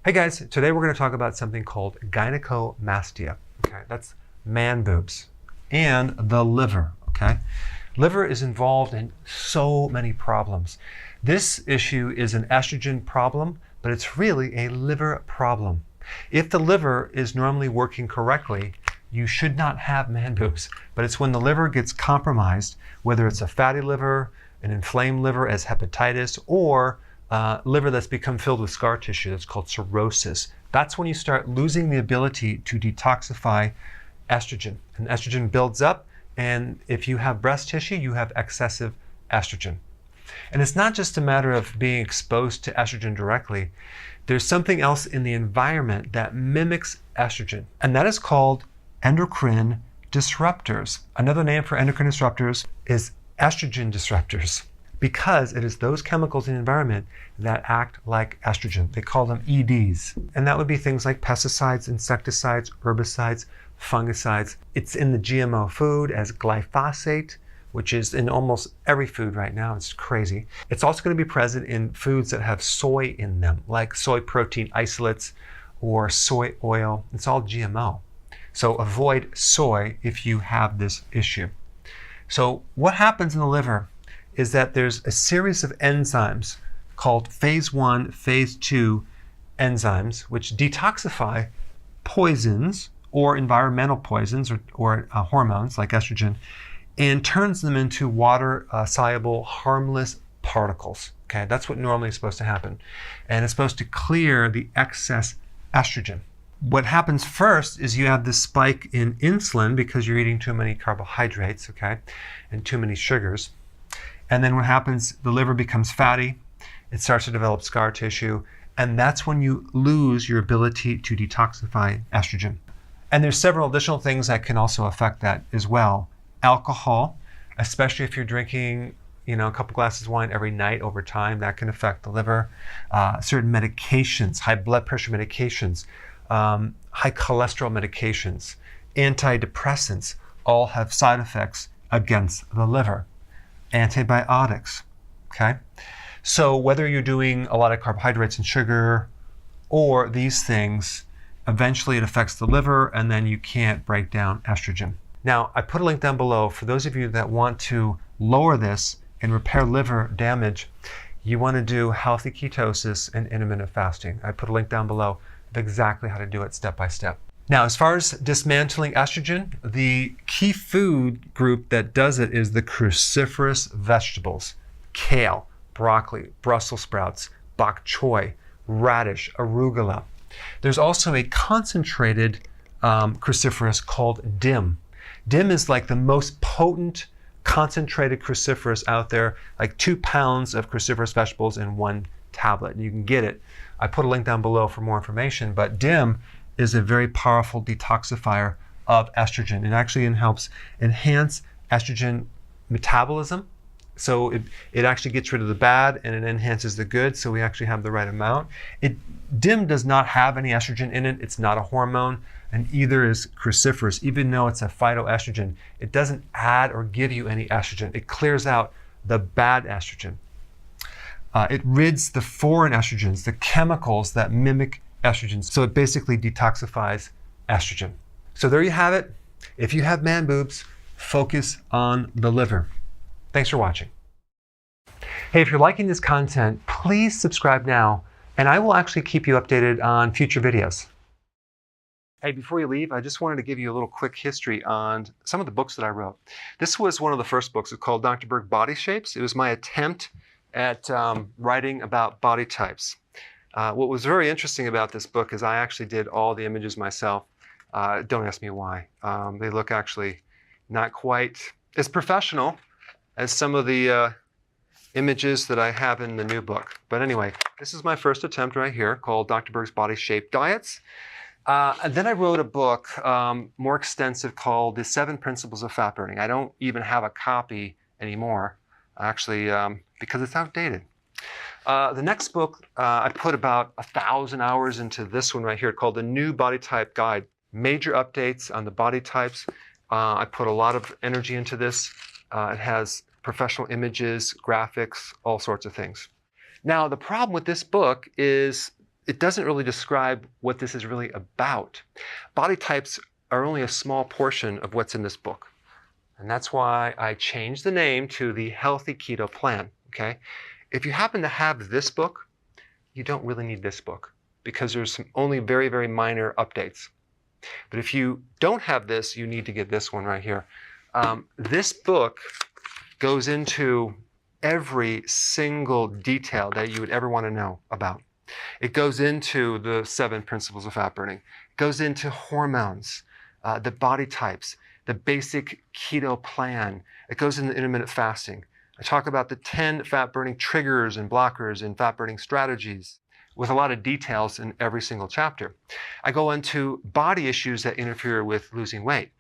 Hey guys, today we're going to talk about something called gynecomastia. Okay, that's man boobs and the liver. Okay, liver is involved in so many problems. This issue is an estrogen problem, but it's really a liver problem. If the liver is normally working correctly, you should not have man boobs. But it's when the liver gets compromised, whether it's a fatty liver, an inflamed liver as hepatitis, or liver that's become filled with scar tissue that's called cirrhosis. That's when you start losing the ability to detoxify estrogen. And estrogen builds up, and if you have breast tissue, you have excessive estrogen. And it's not just a matter of being exposed to estrogen directly. There's something else in the environment that mimics estrogen, and that is called endocrine disruptors. Another name for endocrine disruptors is estrogen disruptors, because it is those chemicals in the environment that act like estrogen. They call them EDs. And that would be things like pesticides, insecticides, herbicides, fungicides. It's in the GMO food as glyphosate, which is in almost every food right now. It's crazy. It's also going to be present in foods that have soy in them, like soy protein isolates or soy oil. It's all GMO. So avoid soy if you have this issue. So what happens in the liver is that there's a series of enzymes called phase 1, phase 2 enzymes, which detoxify poisons or environmental poisons or hormones like estrogen, and turns them into water-soluble, harmless particles. Okay, that's what normally is supposed to happen. And it's supposed to clear the excess estrogen. What happens first is you have this spike in insulin because you're eating too many carbohydrates, okay, and too many sugars. And then what happens, the liver becomes fatty, it starts to develop scar tissue, and that's when you lose your ability to detoxify estrogen. And there's several additional things that can also affect that as well. Alcohol, especially if you're drinking, a couple glasses of wine every night over time, that can affect the liver. Certain medications, high blood pressure medications, high cholesterol medications, antidepressants, all have side effects against the liver. Antibiotics, okay? So whether you're doing a lot of carbohydrates and sugar or these things, eventually it affects the liver and then you can't break down estrogen. Now, I put a link down below for those of you that want to lower this and repair liver damage. You want to do healthy ketosis and intermittent fasting. I put a link down below of exactly how to do it step by step. Now, as far as dismantling estrogen, the key food group that does it is the cruciferous vegetables: kale, broccoli, Brussels sprouts, bok choy, radish, arugula. There's also a concentrated cruciferous called DIM. DIM is like the most potent concentrated cruciferous out there, like 2 pounds of cruciferous vegetables in one tablet. And you can get it. I put a link down below for more information, but DIM is a very powerful detoxifier of estrogen. It actually helps enhance estrogen metabolism. So it actually gets rid of the bad and it enhances the good, so we actually have the right amount. DIM does not have any estrogen in it. It's not a hormone, and either is cruciferous. Even though it's a phytoestrogen, it doesn't add or give you any estrogen. It clears out the bad estrogen. It rids the foreign estrogens, the chemicals that mimic estrogen. So it basically detoxifies estrogen. So there you have it. If you have man boobs, focus on the liver. Thanks for watching. Hey, if you're liking this content, please subscribe now, and I will actually keep you updated on future videos. Hey, before you leave, I just wanted to give you a little quick history on some of the books that I wrote. This was one of the first books. It's called Dr. Berg Body Shapes. It was my attempt at writing about body types. What was very interesting about this book is I actually did all the images myself. Don't ask me why. They look actually not quite as professional as some of the images that I have in the new book. But anyway, this is my first attempt right here called Dr. Berg's Body Shape Diets. And then I wrote a book more extensive called The 7 Principles of Fat Burning. I don't even have a copy anymore, actually, because it's outdated. The next book, I put about 1,000 hours into this one right here called The New Body Type Guide. Major updates on the body types. I put a lot of energy into this. It has professional images, graphics, all sorts of things. Now, the problem with this book is it doesn't really describe what this is really about. Body types are only a small portion of what's in this book. And that's why I changed the name to the Healthy Keto Plan, okay? If you happen to have this book, you don't really need this book because there's some only very, very minor updates. But if you don't have this, you need to get this one right here. This book goes into every single detail that you would ever want to know about. It goes into the 7 principles of fat burning. It goes into hormones, the body types, the basic keto plan. It goes into intermittent fasting. I talk about the 10 fat burning triggers and blockers and fat burning strategies with a lot of details in every single chapter. I go into body issues that interfere with losing weight.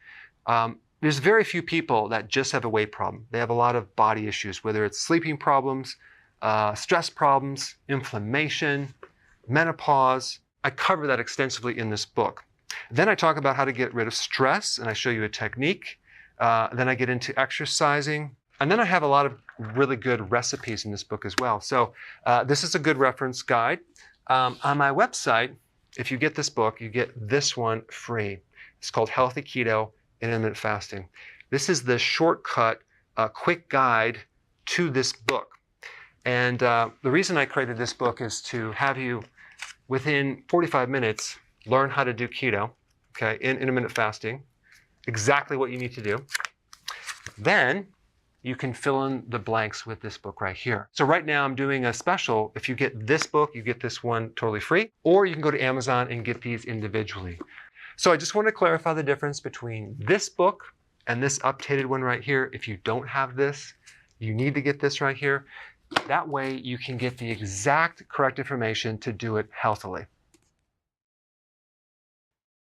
There's very few people that just have a weight problem. They have a lot of body issues, whether it's sleeping problems, stress problems, inflammation, menopause. I cover that extensively in this book. Then I talk about how to get rid of stress, and I show you a technique. Then I get into exercising. And then I have a lot of really good recipes in this book as well. So this is a good reference guide. On my website, if you get this book, you get this one free. It's called Healthy Keto Intermittent Fasting. This is the shortcut, quick guide to this book. And the reason I created this book is to have you, within 45 minutes, learn how to do keto, okay, in intermittent fasting, exactly what you need to do. Then you can fill in the blanks with this book right here. So right now I'm doing a special. If you get this book, you get this one totally free, or you can go to Amazon and get these individually. So I just want to clarify the difference between this book and this updated one right here. If you don't have this, you need to get this right here. That way you can get the exact correct information to do it healthily.